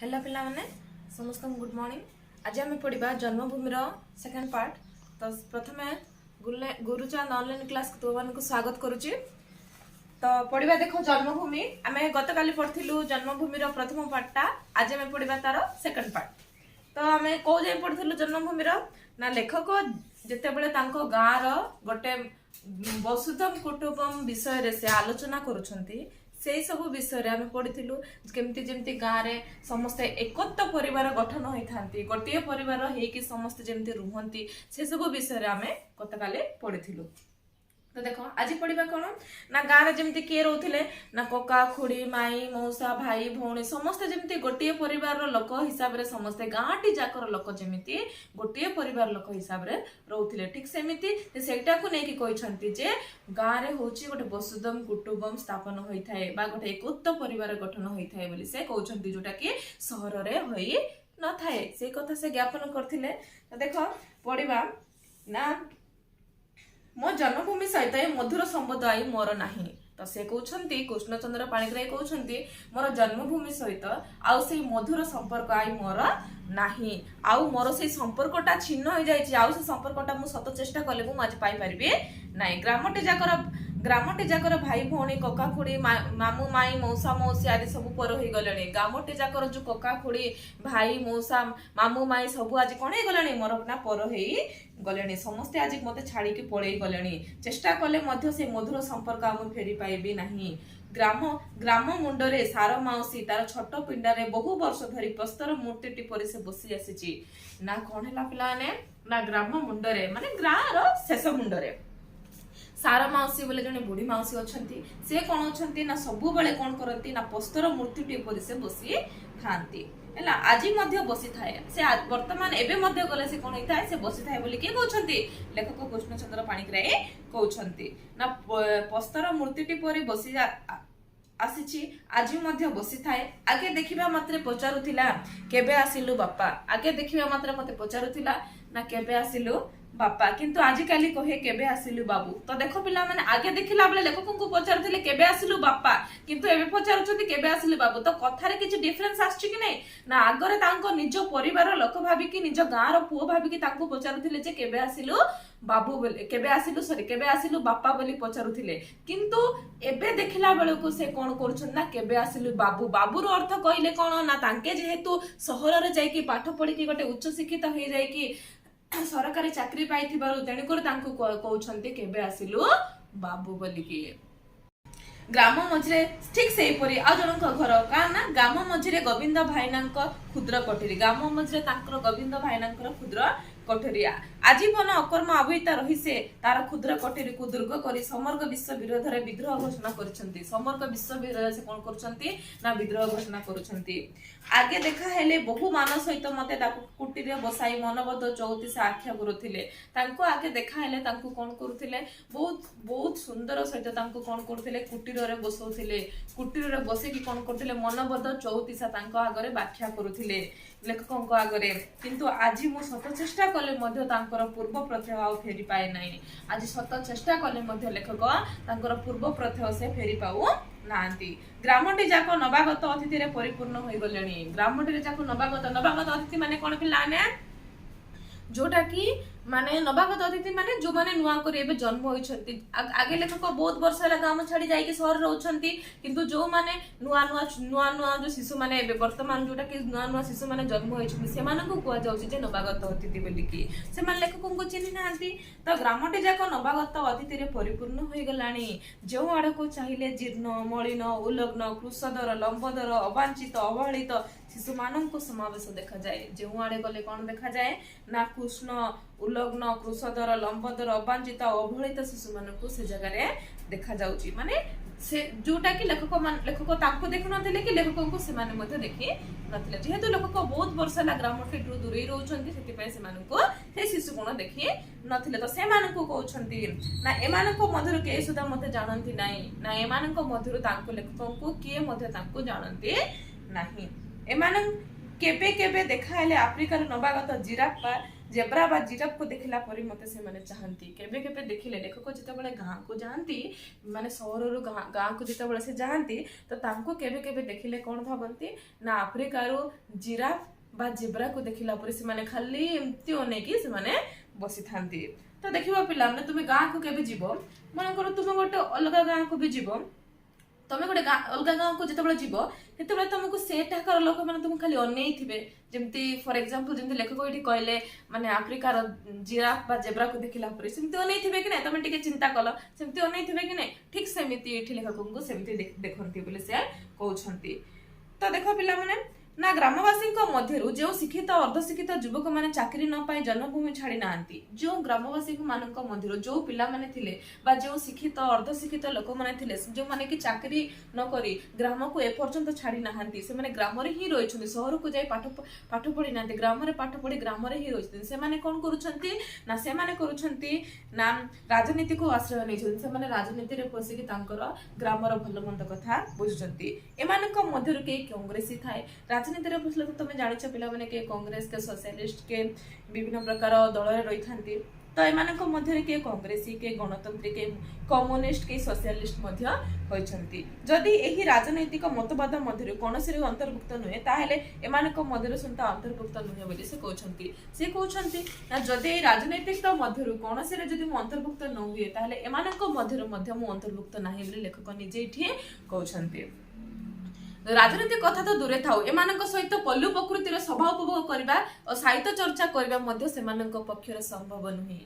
Hello पिला माने समस्त गुड मॉर्निंग। आज आम पढ़ा जन्मभूमि सेकेंड पार्ट। तो प्रथमे गुरुचांद ऑनलाइन क्लास तुम स्वागत करुच्ची। तो पढ़ा देख जन्मभूमि आम गत काली पढ़िलु जन्मभूमि प्रथम पार्टा। आज आम पढ़ा तार सेकेंड पार्ट। तो आम कौ जाए पढ़िलु जन्मभूमि ना लेखक जितेबले गाँव गोटे वसुधम कुटुंबम विषय से आलोचना करुछंती से सब विषय आम पढ़ीलु केमती जमती गाँव में समस्ते एकत्र परिवार गठन होता गोटे परिवार होगी समस्ते जमती रुहती से सब विषय आम गतकाली पढ़ीलु। तो देख आज पढ़ा कौन ना गाँव में जमती किए रोते ना कका खुड़ी माई मौसा भाई भौणी समस्ते जमती गोटे परिवार लोक हिसाब से समस्ते गाँटी जाकर लोक जमी गोटे परिवार लोक हिसाब से रोते ठीक सेमती सेटा को लेकिन कहते जे गाँव में हूँ गोटे वसुधम कुटुंबम स्थापन होता है गोटे एकत्र परिवार गठन होता है बोली से कहते जोटा कि सहर में होई न थाए से कथा से ज्ञापन करथिले। तो देख पढ़ा ना मो जन्मभूमि सहित ये मधुर संबंध आई मोर नाही। तो से कहते कृष्णचंद्र पाणिग्राही कहते मोर जन्मभूमि सहित आउ से मधुर संपर्क आई मोर नाही आउ मोर से संपर्कटा छिन्न हो जाइए आउ से संपर्कटा मु सत चेष्टा कले मु आज पाई परिबे नाही। ग्रामटे जाकर भाई भौणी कका खुड़ी मामू माई मौसा मौसी आदि सब पर हो गले। ग्रामटे जाकर जो कका खुड़ी भाई मौसा मामू माई सब आज कौन हो गले मोर ना पर हो गले समस्ते आज मते छाड़ी के पड़े गले चेष्टा कले मध्य से मधुर संपर्क आम फेरी पाइबी नहीं। ग्राम मुंडरे सार माउसी तार छोट पिंडारे बहु वर्ष धरी प्रस्तर मूर्ति पर से बसी आसी ना कौन है पिला ना ग्राम मुंडरे माने ग्राम शेष मुंडरे सारा माउसी बोले जने बुढ़ी माउसी अच्छी से कौन अच्छी ना सबु बेले कौन करती ना पस्तर मूर्ति पर से बसी खाती है आज बसी थाए से वर्तमान एवं गले से कौन होता है से बसी थाए बोली किए कहते लेखक कृष्णचंद्र पाणिग्राही कहते ना पस्तर मूर्ति पर बसी आसी आज बसी थाए। आगे देखा मात्रे पचारुला केबे आसिलु बापा आगे देखा मात्रे मते पचारुला ना केबे आसिलु बापा किंतु आजिकाली कहे केबे आसिलु बाबू। तो देख पिला माने आगे देखिला बेले लेखक को पचारुथिले केबे आसिलु बापा किंतु एबे पचारुछथि केबे आसिलु बाबू। तो कथारे किछि डिफरेंस आछि कि नै ना आगरे तांको निज परिवार लोक भाबी कि निज गाँव रो पुओ भाबी कि तांको पचारुथिले जे केबे आसिलु बाबू बोले केबे आसिलु सॉरी केबे आसिलु बापा बोली पचारुथिले किंतु एबे देखिला बेले को से कोन करूछन ना केबे आसिलु बाबू। बाबू रो अर्थ कहिले कोन ना तांके जेहेतु सहर रे जाई कि पाठ पढी कि गोटे उच्च शिक्षित हो जाई कि सरकारी चाकरी पाई तेणुकर कहते केबे आसिलु बाबू बोलिकी। ग्राम मझे ठीक से आ जनक घर क्या ना ग्राम मझे गोविंद भाईना क्षुद्र कोठरी ग्राम मझे गोविंद भाईना क्षुद्र कोठरिया आजीवन अकर्म अभिता रही से तार क्षुद्र कोठरी को दुर्ग करी समग्र विश्व विरोध में विद्रोह घोषणा करछंती। समग्र विश्व विरोध से कौन करछंती ना विद्रोह घोषणा करछंती। आगे देखा हेले बहु मान सहित मते कुटीर बसाई मनबद 34 आख्या करुथिले तांको आगे देखा हेले तांको कौन करुथिले बहुत बहुत सुंदर सहित तांको कौन करुथिले कुटीर रे बसौथिले कुटीर रे बसे कि कौन करथिले मनबद 34 तांको आगरे व्याख्या करुथिले लेखकों आगरे किंतु आज मु सत चेष्टा कले मध्य तांकर पूर्व प्रत्यय आ फेरी पाए नाही। आज सत चेष्टा कले मध्य लेखक तांकर पूर्व प्रत्यय से फेरी पाऊ नांती। ग्रामटी जाक नवागत अतिथि रे परिपूर्ण होई गलेनी। ग्रामटी जाक नवागत अतिथि माने कोन पिलाने जोटा कि माने नवागत अतिथि माने जो माने नुआ कर एबे जन्म होइछंती। आगे लेखक बहुत वर्ष होला गाम छाड़ी जाई कि शहर रहउछंती किंतु जो माने नुआ जो शिशु माने एबे वर्तमान जोटा कि नुआ शिशु माने जन्म होइछंती से माने को कुआ जाउछि जे नवागत अतिथि बोली कि से माने लेखक को चिन्हि नांती। तो ग्रामटे जाक नवागत अतिथि रे परिपूर्ण होई गलानी। जो आड़ को चाहिले जीर्ण मलिन उलग्न कृषदर लंबदर अवांछित अवहेलित शिशु मानक समावेश देखा जाए। जो आड़े गले कौन देखा जाए ना कृष्ण उलग्न कृषदर लंबदर अवांछित अवहेलित शिशु मानक से जगह देखा जाउची माने से जोटा कि लेखक ताको देखु नथिले कि लेखक को से माने मते देखि नथिले जेहेतु लेखक बहुत वर्ष ला ग्राम ठेटु दूरे रहउछंती सेति पय से मानक से शिशु गुण देखि नथिले। तो से मानक कहउछंती ना ए मानक मधुर के सुदा मते जानंती नाही ना ए मानक मधुर ताको लेखक को किए मते ताको जानंती नाही। एमान केबे केबे देखा हेले आफ्रिकार नवागत जिराफ जेब्रा बा जिराफ को देखला परी मते से माने चाहंती केबे केबे देखिले लेखक जेतेबेले गाँ को जाती माने सहर गाँ को जेतेबेले से जाती तो तांको केबे केबे देखिले कौन भाबंती ना आफ्रिकार जिराफ बा जेब्रा को देखिला परी से माने खाली एमती अनेकी से माने बसी थांती। तो देखिबा पिला माने तुमे गाँ को केबे जीवो मन करो तुमे गोटे अलग गाँ को भी जीवो तुम गोटे अलग गाँव को जिते जीव से तुमको से टाकर लोक मैंने तुमको खाली अनई थे जमी फॉर एग्जांपल जमी लेखक ये कहले माने आफ्रिकार जिराफ बा जेब्रा को देखला सेमती अनई थे कि ना तुम टे चिंता कल सेमती अनई थे कि ना ठीक सेमती ये लेखक को सेमती देखती बोले से कहते। तो देख पिला माने ना ग्रामवासी मध्यरु जो शिक्षित अर्धशिक्षित युवक मैंने चाकरी न पाई जन्मभूमि छाड़ी नांती जो ग्रामवासी मध्यरु जो पिला माने थिले बा जो शिक्षित अर्धशिक्षित लोक माने थिले जो माने कि चाकरी न करी ग्राम को एपर्यंत छाड़ी नांती से माने ग्राम रे ही रहिछन्ती सहर को जाई पाठ पढ़ी नांती ग्राम रे पाठ पढ़ी ग्राम रे ही रहिछन्ती से माने कोन करूछन्ती ना से माने करूछन्ती ना राजनीति को आश्रय नैछन्ती से माने राजनीति रे पसी कि तांकर ग्राम रो भलो मंद कथा बुझुछन्ती एमानक मध्यरु के कांग्रेसी थाए राजनीति बसले तो तुम जान पिला माने के कांग्रेस के सोशलिस्ट के विभिन्न प्रकार दल रही था तो एमानक मध्य के कांग्रेसी के गणतंत्री के कम्युनिस्ट के सोशलिस्ट होती जदि यही राजनैतिक मतवाद मध्य कौन अंतर्भुक्त नुहे ताहले एमानक मध्य सुनता अंतर्भुक्त नुहे बोली से कहते ना जदि राजनैतिक मध्य कौन से अंतर्भुक्त न हुए ताहले एमानक मध्य अंतर्भुक्त नाही बोली लेखक निजे ये कहते। राजनीति कथा तो दूरे थाउ एमानक सहित पल्लू प्रकृतिर सभा उपभोग करबा और साहित्य चर्चा करबा मध्य सेमानक पक्षर संभव नुहे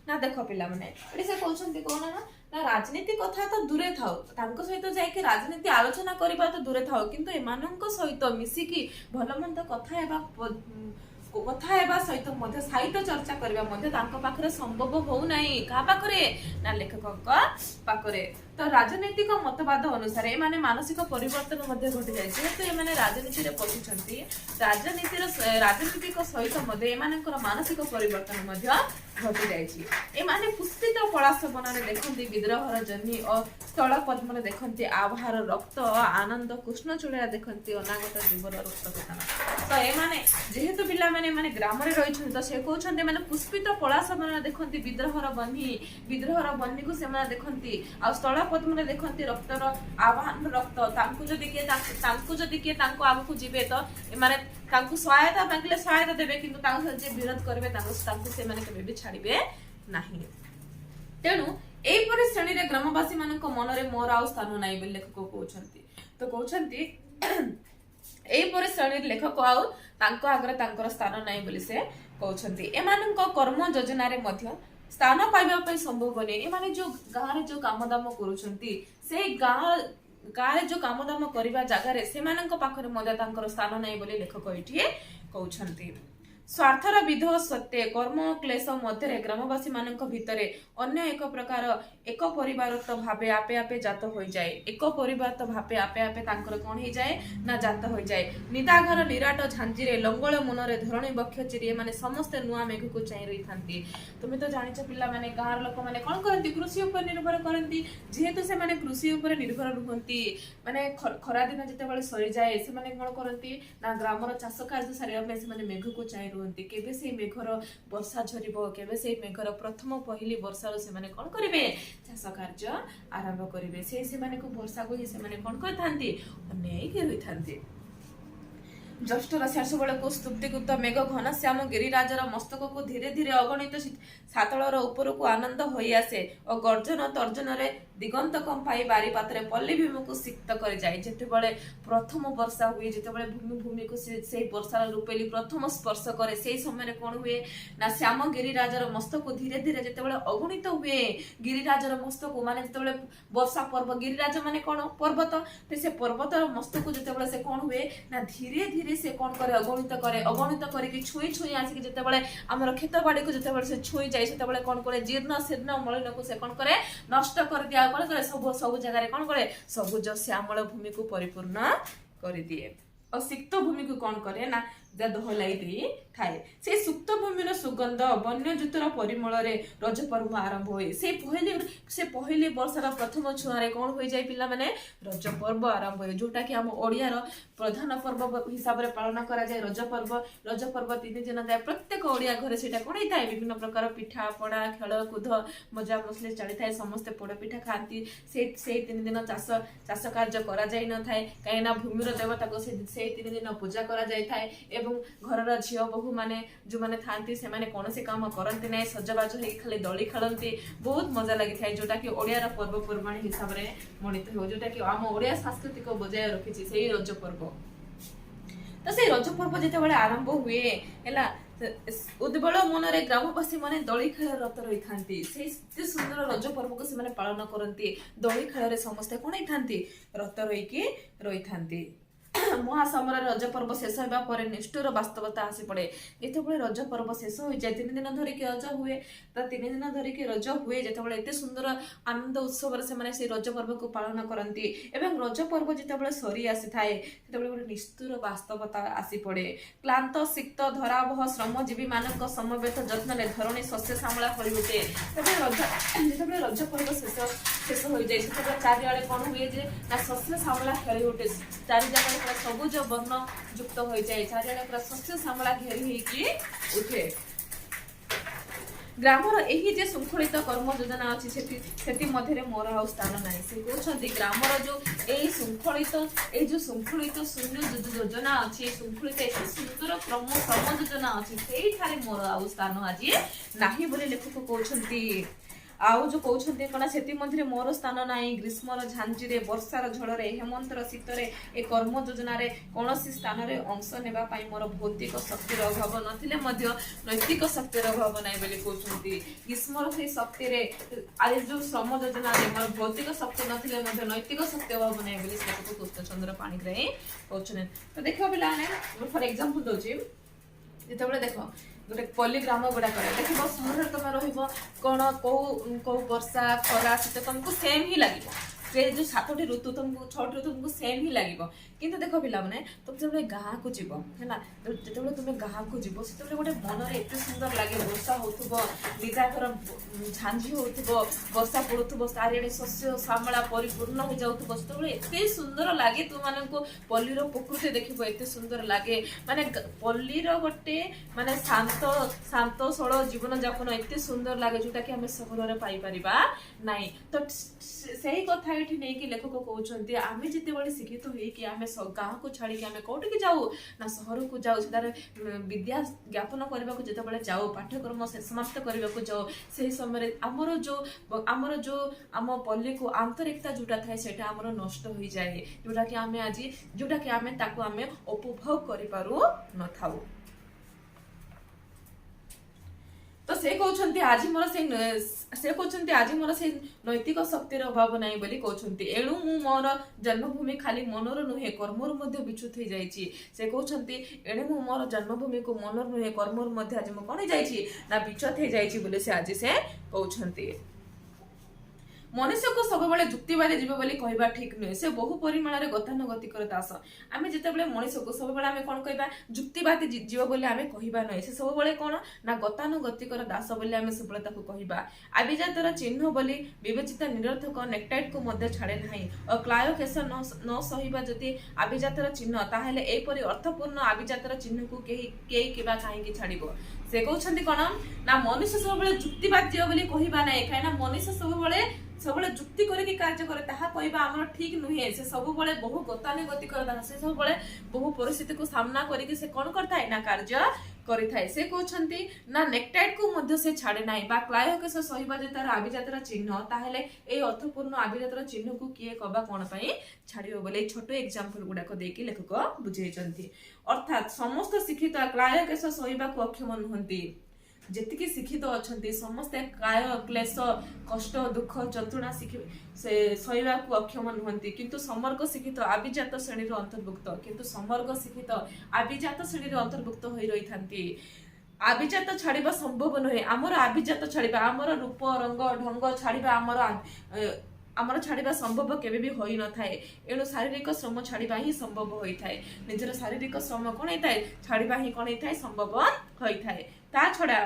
ना देख पिला माने एडी से कहउछन्ती कोन ना राजनीति कथा तो दूरे थाउ तांको सहित जाय के राजनीति आलोचना करबा तो दूरे थाउ किंतु एमानक सहित मिसी की भलमंद कथा हेबा सहित मध्य साहित्य चर्चा करबा मध्य तांको पाखरे संभव हो नाही का पाखरे ना लेखकक पाखरे। तो राजनीतिक मतवाद अनुसार ए मानसिक परिवर्तन मध्य घटी जाय जेहेतु ए राजनीति रे पहुंचंती राजनीतिक सहित मध्य ए मानसिक परिवर्तन मध्य घटी जायछि ए पुष्पित पलाश बनरे देखंती विद्रोहर जन्नी और स्थल पद्म देखंती आभार रक्त आनंद कृष्ण चूड़ा देखंती अनागत जीवन रक्त कथन। तो ए जेहेतु पिला माने ग्राम रे रहिछन तो से कहउछन्ते माने पुष्पित पलाश बनरे देखंती विद्रोहर बन्ही को से माने देखंती आ स्थल पद्म देखंती रक्तर आह्वान रक्त तांकु जदि किए आगु जीवे तो माने तांकु सहायता मांगले सहायता देबे किंतु तांकु जे विरोध करबे तांकु से माने केबे भी छाड़िबे नाही। तेणु एई परि श्रेणी रे ग्रामवासी मानक मन रे मोर आ स्थान नाही बोली लेखक कहउछन्ती। तो कहउछन्ती एई परि श्रेणी लेखक आ तांको आगरे तांकर स्थान नाही बोली से कहउछन्ती एमानक कर्म योजना रे मध्य स्थान पाइबा संभव नहीं एमाने जो गाँव जो काम दाम करुछन्ती से गाँव जो काम दाम करबा जगह से पाखरे मध्य तांकर स्थान नहीं बोली लेखक ये कहउछन्ती। स्वार्थर विधो सत्य कर्म क्लेश मध्य ग्रामवासी मानक भितरे अन्य एक प्रकार एक परिवार तो भावे आपे आपे जात हो जाए एक परिवार तो भावे आपे आपे तांकर कौन हो जाए ना जात हो जाए निदाघर निराट झांझी रे लंगल मनरे धरणी बक्ष चिरी माने समस्त नुआ मेघ को चाहि रही थांती। तुम तो जानिछ पिला माने गाँर लोक माने कोन करंती कृषि ऊपर निर्भर करंती जेहेतु से माने कृषि ऊपर निर्भर रुहंती माने खरा दिन जते बेले सरी जाए से माने कोन करंती ना ग्रामर चाष कार्य सारिया पे से माने मेघ को चाहि रुहंती केबे से मेघर वर्षा झरिबो केबे से मेघर प्रथम पहली वर्षा से माने कोन करिवे चाष कार्य आरंभ करिवे से माने को वर्षा को ही से माने कोन करथांती अनेक के होइथांती। ज्येष्ठर शेष बेल को स्तुतिकृत मेघ घनश्याम गिरिराजर मस्तक को धीरे धीरे अगणित सातलर ऊपर को आनंद होई आसे और गर्जन तर्जन रे दिगंत कंपाई बारी पात्रे पल्ली भूमि को सिक्त कर जाए जेते बेले प्रथम वर्षा हुए जेते बेले भूमि को से वर्षार रूपेली प्रथम स्पर्श करे से समय कोन हुए ना श्याम गिरिराजर मस्तक धीरे धीरे जेते बेले अगणित हुए गिरिराजर मस्तक माने जेते बेले वर्षा पर्व गिरिराज माने कोन पर्वत ते से पर्वतर मस्तक जेते बेले से कोन हुए ना धीरे धीरे से कोन करे अगणित करके छुई छुई आसी जेते बेले हमर खेत बाड़ी को जेते बेले से छुई जाय सेते बेले कोन करे जीर्ण शीर्ण मलिन को से कोन करे नष्ट कर दिया कोन करे सब जगह कोन करे सबुज श्यामल भूमि को परिपूर्ण कर दिए और सिक्त भूमि को कोन करे ना ଯା ଦହଲାଇ ଦେଇ ଥାଏ। ସେ ସୁପ୍ତ ଭୂମିର ସୁଗନ୍ଧ ବନ୍ୟଜନ୍ତୁର ପରିମଳରେ ରଜ ପର୍ବ ଆରମ୍ଭ ହୁଏ। ସେ ପହିଲି ବର୍ଷର ପ୍ରଥମ ଛୁଆଁରେ କଣ ହୋଇଯାଏ ପିଲାମାନେ, ରଜ ପର୍ବ ଆରମ୍ଭ ହୁଏ, ଯୋଉଟା କି ଆମ ଓଡ଼ିଆର ପ୍ରଧାନ ପର୍ବ ହିସାବରେ ପାଳନ କରାଯାଏ ରଜ ପର୍ବ। ରଜ ପର୍ବ 3 ଦିନ ଯାଏ ପ୍ରତ୍ୟେକ ଓଡ଼ିଆ ଘରେ ସେଇଟା କଣ ହେଇଥାଏ, ବିଭିନ୍ନ ପ୍ରକାର ପିଠା ପଣା ଖେଳ କୁଦ ମଜା ମସଲି ଚାଲିଥାଏ। ସମସ୍ତେ ପୋଡ଼ ପିଠା ଖାଆନ୍ତି। ସେଇ 3 ଦିନ ଚାଷ କାର୍ଯ୍ୟ କରାଯାଇ ନଥାଏ, କାହିଁକିନା ଭୂମିର ଦେବତାକୁ ସେଇ 3 ଦିନ ପୂଜା କରାଯାଇଥାଏ। ଏବଂ ଘରର ଝିଅ ବୋହୂ ମାନେ ଯୋଉମାନେ ଥାଆନ୍ତି ସେମାନେ କୌଣସି କାମ କରନ୍ତି ନାହିଁ, ସଜବାଜ ହେଇକି ଖାଲି ଦୋଳି ଖେଳନ୍ତି। ବହୁତ ମଜା ଲାଗିଥାଏ, ଯୋଉଟା କି ଓଡ଼ିଆର ପର୍ବପର୍ବାଣୀ ହିସାବରେ ମଣିତ ହେଉ, ଯୋଉଟା କି ଆମ ଓଡ଼ିଆ ସାଂସ୍କୃତିକ ବଜାୟ ରଖିଛି ସେଇ ରଜ ପର୍ବ। ତ ସେଇ ରଜ ପର୍ବ ଯେତେବେଳେ ଆରମ୍ଭ ହୁଏ ହେଲା, ଉଦ୍ବେଳ ମନରେ ଗ୍ରାମବାସୀ ମାନେ ଦୋଳି ଖେଳ ରତ ରହିଥାନ୍ତି। ସେଇ ସୁନ୍ଦର ରଜ ପର୍ବକୁ ସେମାନେ ପାଳନ କରନ୍ତି। ଦୋଳି ଖେଳରେ ସମସ୍ତେ କଣ ହେଇଥାନ୍ତି, ରତ ରହିଥାନ୍ତି। ମହାସମର ରଜ ପର୍ବ ଶେଷ ହେବା ପରେ ନିଷ୍ଠୁର ବାସ୍ତବତା ଆସି ପଡେ। ଯେତେବେଳେ ରଜ ପର୍ବ ଶେଷ ହୋଇଯାଏ, 3 ଦିନ ଧରିକି ରଜ ହୁଏ। ତ 3 ଦିନ ଧରିକି ରଜ ହୁଏ ଯେତେବେଳେ, ଏତେ ସୁନ୍ଦର ଆନନ୍ଦ ଉତ୍ସବରେ ସେମାନେ ସେଇ ରଜ ପର୍ବକୁ ପାଳନ କରନ୍ତି। ଏବଂ ରଜ ପର୍ବ ଯେତେବେଳେ ସରି ଆସିଥାଏ, ସେତେବେଳେ ଗୋଟେ ନିଷ୍ଠୁର ବାସ୍ତବତା ଆସି ପଡେ। କ୍ଲାନ୍ତ ସିକ୍ତ ଧରାବହ ଶ୍ରମଜୀବୀ ମାନଙ୍କ ସମବେତ ଯତ୍ନରେ ଧରଣୀ ଶସ୍ୟ ଶ୍ୟାମଳା ହୋଇ ଉଠେ। ଯେତେବେଳେ ରଜ ପର୍ବ ଶେଷ ହୋଇଯାଏ, ସେତେବେଳେ ଚାରିଆଡେ କଣ ହୁଏ ଯେ ନା ଶସ୍ୟ ଶ୍ୟାମଳା ଖେଳି ଉଠେ। ଚାରିଜାଗାରେ ପୁରା ସବୁଜ ବର୍ଣ୍ଣ ଯୁକ୍ତ ହୋଇଯାଏ। ଚାରିଆଡେ ପୁରା ଶସ୍ୟ ଶ୍ୟାମଳା ଘେରି ହେଇକି ଉଠେ। ଗ୍ରାମର ଏହି ଯେ ଶୃଙ୍ଖଳିତ କର୍ମ ଯୋଜନା ଅଛି, ସେଥି ମଧ୍ୟରେ ମୋର ଆଉ ସ୍ଥାନ ନାହିଁ। ସେ କହୁଛନ୍ତି ଗ୍ରାମର ଯୋଉ ଏଇ ଶୃଙ୍ଖଳିତ ଶୂନ୍ୟ ଯୋଜନା ଅଛି, ଶୃଙ୍ଖଳିତ ଏତେ ସୁନ୍ଦର କର୍ମ ଯୋଜନା ଅଛି, ସେଇଠାରେ ମୋର ଆଉ ସ୍ଥାନ ଆଜି ନାହିଁ ବୋଲି ଲେଖକ କହୁଛନ୍ତି। ଆଉ ଯୋଉ କହୁଛନ୍ତି କଣ, ସେଥିମଧ୍ୟରେ ମୋର ସ୍ଥାନ ନାହିଁ। ଗ୍ରୀଷ୍ମର ଝାଞ୍ଜିରେ, ବର୍ଷାର ଝଡ଼ରେ, ହେମନ୍ତର ଶୀତରେ ଏ କର୍ମ ଯୋଜନାରେ କୌଣସି ସ୍ଥାନରେ ଅଂଶ ନେବା ପାଇଁ ମୋର ଭୌତିକ ଶକ୍ତିର ଅଭାବ ନଥିଲେ ମଧ୍ୟ ନୈତିକ ଶକ୍ତିର ଅଭାବ ନାହିଁ ବୋଲି କହୁଛନ୍ତି। ଗ୍ରୀଷ୍ମର ସେଇ ଶକ୍ତିରେ, ଆଜି ଯୋଉ ଶ୍ରମ ଯୋଜନାରେ ମୋର ଭୌତିକ ଶକ୍ତି ନଥିଲେ ମଧ୍ୟ ନୈତିକ ଶକ୍ତି ଅଭାବ ନାହିଁ ବୋଲି ସେ କୃଷ୍ଣଚନ୍ଦ୍ର ପାଣିଗ୍ରାହୀ କହୁଛନ୍ତି। ତ ଦେଖିବ ପିଲାମାନେ, ଫର ଏକ୍ସାମ୍ପଲ ଦଉଛି, ଯେତେବେଳେ ଦେଖ ଗୋଟେ ପଲ୍ଲୀ ଗ୍ରାମ ଗୁଡାକରେ ଦେଖିବ, ସହରରେ ତମେ ରହିବ କଣ, କୋଉ ବର୍ଷା ଖରା ଶୀତ ତମକୁ ସେମ ହିଁ ଲାଗିବ। ସେ ଯୋଉ 7ଟି ଋତୁ ତମକୁ 6ଟି ଋତୁ ତମକୁ ସେମ ହିଁ ଲାଗିବ। କିନ୍ତୁ ଦେଖ ପିଲାମାନେ, ତମେ ଯେତେବେଳେ ଗାଁକୁ ଯିବ ହେଲା, ଯେତେବେଳେ ତମେ ଗାଁକୁ ଯିବ, ସେତେବେଳେ ଗୋଟେ ମନରେ ଏତେ ସୁନ୍ଦର ଲାଗେ। ବର୍ଷା ହଉଥିବ, ନିଦାଘର ଝାଞ୍ଜି ହଉଥିବ, ବର୍ଷା ପଡୁଥିବ, ଚାରିଆଡେ ଶସ୍ୟ ଶ୍ୟାମଳା ପରିପୂର୍ଣ୍ଣ ହେଇଯାଉଥିବ। ସେତେବେଳେ ଏତେ ସୁନ୍ଦର ଲାଗେ, ତୁମମାନଙ୍କୁ ପଲ୍ଲୀର ପ୍ରକୃତି ଦେଖିବ ଏତେ ସୁନ୍ଦର ଲାଗେ। ମାନେ ପଲ୍ଲୀର ଗୋଟେ ମାନେ ଶାନ୍ତ ସରଳ ଜୀବନ ଯାପନ ଏତେ ସୁନ୍ଦର ଲାଗେ, ଯୋଉଟା କି ଆମେ ସହରରେ ପାଇପାରିବା ନାହିଁ। ତ ସେଇ କଥା ଏଠି ନେଇକି ଲେଖକ କହୁଛନ୍ତି, ଆମେ ଯେତେବେଳେ ଶିକ୍ଷିତ ହେଇକି ଆମେ ଗାଁକୁ ଛାଡିକି ଆମେ କୋଉଠିକି ଯାଉ ନା ସହରକୁ ଯାଉ, ସେଠାରେ ବିଦ୍ୟା ଜ୍ଞାପନ କରିବାକୁ ଯେତେବେଳେ ଯାଉ, ପାଠ୍ୟକ୍ରମ ସମାପ୍ତ କରିବାକୁ ଯାଉ, ସେହି ସମୟରେ ଆମ ପଲ୍ଲୀକୁ ଆନ୍ତରିକତା ଯୋଉଟା ଥାଏ ସେଇଟା ଆମର ନଷ୍ଟ ହୋଇଯାଏ, ଯୋଉଟା କି ଆମେ ତାକୁ ଉପଭୋଗ କରିପାରୁ ନଥାଉ। ତ ସେ କହୁଛନ୍ତି ଆଜି ମୋର ସେଇ ନୈତିକ ଶକ୍ତିର ଅଭାବ ନାହିଁ ବୋଲି କହୁଛନ୍ତି। ଏଣୁ ମୁଁ ମୋର ଜନ୍ମଭୂମି ଖାଲି ମନରୁ ନୁହେଁ କର୍ମରୁ ମଧ୍ୟ ବିଚ୍ୟୁତ ହେଇଯାଇଛି। ସେ କହୁଛନ୍ତି ଏଣୁ ମୁଁ ମୋର ଜନ୍ମଭୂମିକୁ ମନରୁ ନୁହେଁ କର୍ମରୁ ମଧ୍ୟ ଆଜି ମୁଁ କଣ ହେଇଯାଇଛି ନା ବିଚ୍ୟୁତ ହେଇଯାଇଛି ବୋଲି ସେ କହୁଛନ୍ତି। ମଣିଷକୁ ସବୁବେଳେ ଯୁକ୍ତିବାଦୀ ଜୀବ ବୋଲି କହିବା ଠିକ ନୁହେଁ। ସେ ବହୁ ପରିମାଣରେ ଗତାନୁଗତିକର ଦାସ। ଆମେ ଯେତେବେଳେ ମଣିଷକୁ ସବୁବେଳେ ଆମେ କଣ କହିବା, ଯୁକ୍ତିବାଦୀ ଜୀବ ବୋଲି ଆମେ କହିବା ନୁହେଁ। ସେ ସବୁବେଳେ କଣ ନା ଗତାନୁଗତିକର ଦାସ ବୋଲି ଆମେ ସବୁବେଳେ ତାକୁ କହିବା। ଆଭିଜାତର ଚିହ୍ନ ବୋଲି ବିବେଚିତ ନିରର୍ଥକ ନେକ୍ଟାଇଟକୁ ମଧ୍ୟ ଛାଡେ ନାହିଁ। କ୍ଲାୟ କେଶ ନ ସହିବା ଯଦି ଆଭିଜାତର ଚିହ୍ନ, ତାହେଲେ ଏହିପରି ଅର୍ଥପୂର୍ଣ୍ଣ ଆଭିଜାତର ଚିହ୍ନକୁ କେହି କିବା କାହିଁକି ଛାଡିବ। ସେ କହୁଛନ୍ତି କଣ ନା ମନୁଷ୍ୟ ସବୁବେଳେ ଯୁକ୍ତିବାଦୀ ଜୀବ ବୋଲି କହିବା ନାହିଁ, କାହିଁକିନା ମନୁଷ୍ୟ ସବୁବେଳେ ଯୁକ୍ତି କରିକି କାର୍ଯ୍ୟ କରେ, ତାହା କହିବା ଆମର ଠିକ ନୁହେଁ। ସେ ସବୁବେଳେ ବହୁ ଗତାନୁଗତିକର ଦାସ। ସେ ସବୁବେଳେ ବହୁ ପରିସ୍ଥିତିକୁ ସାମ୍ନା କରିକି ସେ କଣ କରିଥାଏ ନା କାର୍ଯ୍ୟ କରିଥାଏ। ସେ କହୁଛନ୍ତି ନା ନେକ୍ଟାଇଟକୁ ମଧ୍ୟ ସେ ଛାଡେ ନାହିଁ, ବା କ୍ଲାୟକେଶ ସହିବା ଯେ ତାର ଆଭିଜାତର ଚିହ୍ନ, ତାହେଲେ ଏଇ ଅର୍ଥପୂର୍ଣ୍ଣ ଆଭିଜାତର ଚିହ୍ନକୁ କିଏ କବା କଣ ପାଇଁ ଛାଡିବ ବୋଲି ଏଇ ଛୋଟ ଏକ୍ସାମ୍ପଲ ଗୁଡାକ ଦେଇକି ଲେଖକ ବୁଝେଇଛନ୍ତି। ଅର୍ଥାତ୍ ସମସ୍ତ ଶିକ୍ଷିତ କ୍ଲାୟକେଶ ସହିବାକୁ ଅକ୍ଷମ ନୁହନ୍ତି। ଯେତିକି ଶିକ୍ଷିତ ଅଛନ୍ତି ସମସ୍ତେ କାୟ କ୍ଲେଶ କଷ୍ଟ ଦୁଃଖ ଯନ୍ତ୍ରଣା ସହିବାକୁ ଅକ୍ଷମ ନୁହନ୍ତି, କିନ୍ତୁ ସମର୍ଗ ଶିକ୍ଷିତ ଆଭିଜାତ ଶ୍ରେଣୀର ଅନ୍ତର୍ଭୁକ୍ତ ହୋଇ ରହିଥାନ୍ତି। ଆଭିଜାତ ଛାଡିବା ସମ୍ଭବ ନୁହେଁ। ଆମର ଆଭିଜାତ ଛାଡିବା, ଆମର ରୂପ ରଙ୍ଗ ଢଙ୍ଗ ଛାଡିବା, ଆମର आमर छाड़ा संभव केबे भी होई न थाए एणु शारीरिक श्रम छाड़ा ही संभव होता है निजर शारीरिक श्रम कौन होता है छाड़ा ही कौन होता है संभव होता है ता छड़ा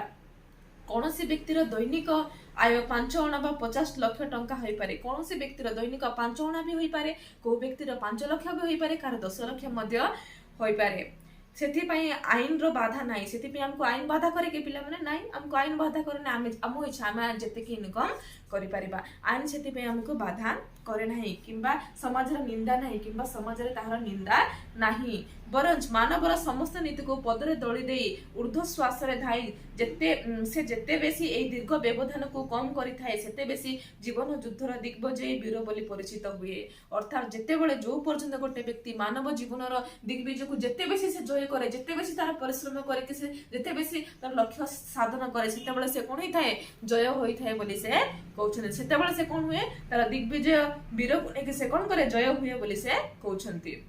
कौन सी व्यक्तिर दैनिक आय 5 अणा बा 50 लाख टंका हो पारे कौन सी व्यक्तिर दैनिक 5 अणा भी हो पारे को व्यक्तिर 5 लाख भी हो पारे कार 10 लाख मध्य हो पारे से आईन रो बाधा नाई से हमको आईन बाधा करे के पिला माने नाई हमको आईन बाधा करे ना आम इच्छा आम जेते की इनकम करि परिबा आईन से हमको बाधा करे नाही किंबा समाज रा निंदा नाही किंबा समाज रे ताहार निंदा नाही बरंच मानवर समस्त नीति को पदरे दली दे ऊर्ध्व श्वास रे धाई जेते बेसी ए दीर्घ व्यवधान को कम करि थाए सेते बेसी जीवन युद्धर दिग्विजयी वीर बोली परिचित हुए अर्थात जेते बेले जो पर्यंत गोटे व्यक्ति मानव जीवन रो दिग्विजय को जेते बेसी से जय करे जेते बेसी तार परिश्रम करे कि से जेते बेसी तार लक्ष्य साधन करे सेते बेले से कोन होई थाए जय होई थाए बोली से कहउछन सेते बेले से कोन हुए तार दिग्विजय वीर को नेके से कोन करे जय हुए बोली से कहउछंती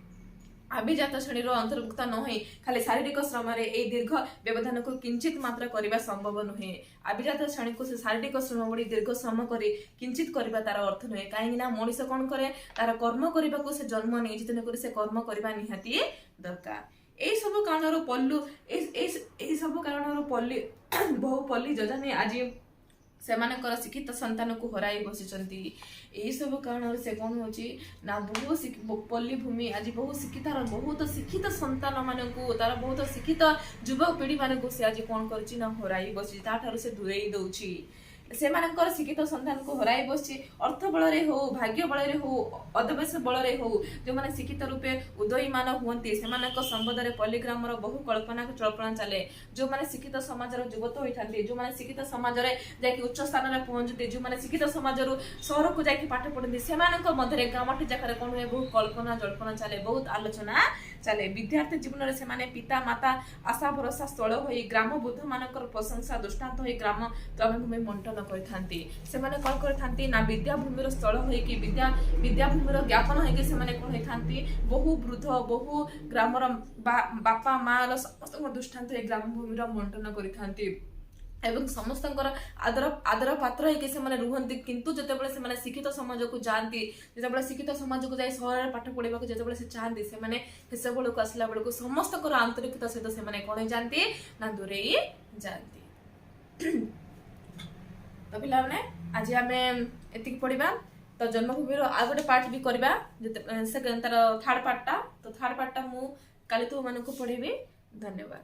अभिजात श्रेणी अंतर्भुक्त न हो खाली शारीरिक श्रम दीर्घ व्यवधान को किंचित मात्रा करने संभव नुहे अभिजात श्रेणी को शारीरिक श्रम बड़ी दीर्घ श्रम कर किंचित करने तार अर्थ नुहे कहीं मनीष कौन करे तार कर्म करने को से जन्म नहीं तेणुक से कर्म करने निहाती दरकार यही सब कारण पल्लू सब कारण पल्ली बहु पल्ली योजना आज सेमानकर शिक्षित संतान को हराई बसिचंती यही सब कारण से कौन होची ना बहु पल्ली भूमि आज बहु शिक्षितार बहुत शिक्षित संतान मान को तार बहुत शिक्षित युवा पीढ़ी मान को से आज कौन करची ना हराई बसी ताठारु से दूरेई दउची सेमानकर शिक्षित संतान को हराई बसी अर्थ बल हो भाग्य बल हो अदवेश बल हो जो मैंने शिक्षित रूपे उदयीमान हुंती से संबंध में पल्लीग्रामर बहु कल्पना चल्पना चले जो मैंने शिक्षित समाज युवत होता जो मैंने शिक्षित समाज में उच्च स्थान में पहुंचते जो मैंने शिक्षित समाज सहर को जाकि पाठ पढ़ती से मध्य गाँवटी जगह कौन हुए बहुत कल्पना जल्पना चले बहुत आलोचना चले विद्यार्थी जीवन में पिता माता आशा भरोसा स्थल हो ग्राम बुद्ध मानकर प्रशंसा दृष्टांत हो ग्राम ग्रामभूमि मंटन कौन करथांती ना विद्याभूमि स्थल हो विद्याभूमि ज्ञापन होगी से कौन होती बहु वृद्ध बहु ग्रामर बापा माँ समस्त दृष्टांत ग्रामभूमि मंटन करथांती एवं समस्त आदर आदर पात्र है रुहंती किंतु जितेबाला से शिक्षित समाज को जाती जितेबाला शिक्षित समाज को जाए सहर पाठ पढ़ा जितेबाला से चाहती से बेलू आसला बेलू समस्त आंतरिकता सहित से कौन जाती ना दूरे जाती तो पिला माने आज आम एति पढ़ा तो जन्मभूमि आ गोटे पार्ट भी करवा तार थर्ड पार्टा तो थर्ड पार्टा मु काली तुम मानक पढ़ेबी धन्यवाद।